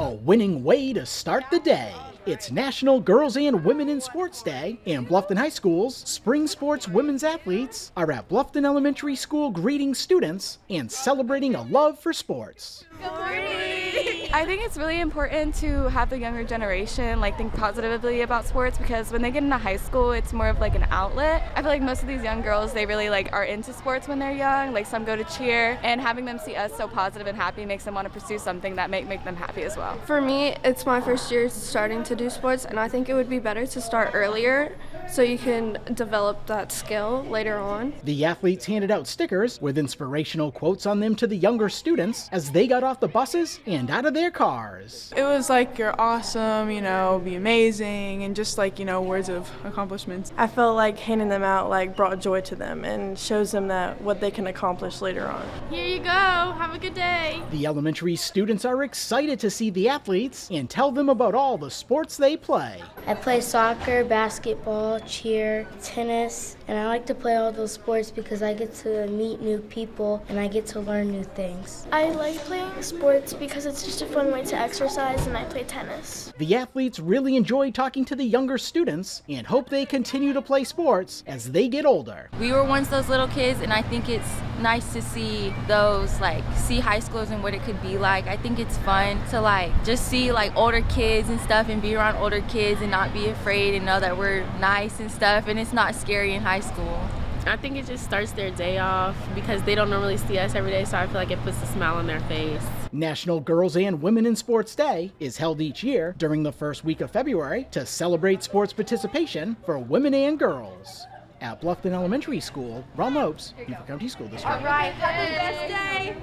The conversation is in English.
A winning way to start the day. It's National Girls and Women in Sports Day, and Bluffton High School's spring sports women's athletes are at Bluffton Elementary School greeting students and celebrating a love for sports. Good morning! I think it's really important to have the younger generation think positively about sports, because when they get into high school, it's more of an outlet. I feel like most of these young girls, they really are into sports when they're young. Some go to cheer, and having them see us so positive and happy makes them want to pursue something that make them happy as well. For me, it's my first year starting to do sports, and I think it would be better to start earlier so you can develop that skill later on. The athletes handed out stickers with inspirational quotes on them to the younger students as they got off the buses and out of their cars. It was you're awesome, be amazing, and just words of accomplishments. I felt like handing them out brought joy to them and shows them that what they can accomplish later on. Here you go, have a good day. The elementary students are excited to see the athletes and tell them about all the sports they play. I play soccer, basketball, cheer, tennis, and I like to play all those sports because I get to meet new people and I get to learn new things. I like playing sports because it's just a fun way to exercise, and I play tennis. The athletes really enjoy talking to the younger students and hope they continue to play sports as they get older. We were once those little kids, and I think it's nice to see those, see high schools and what it could be like. I think it's fun to just see older kids and stuff and be around older kids and not be afraid and know that we're nice and stuff, and it's not scary in high school. I think it just starts their day off because they don't normally see us every day, so I feel like it puts a smile on their face. National Girls and Women in Sports Day is held each year during the first week of February to celebrate sports participation for women and girls. At Bluffton Elementary School, Ron Lopes, Beaufort County School District. All right, have the best day.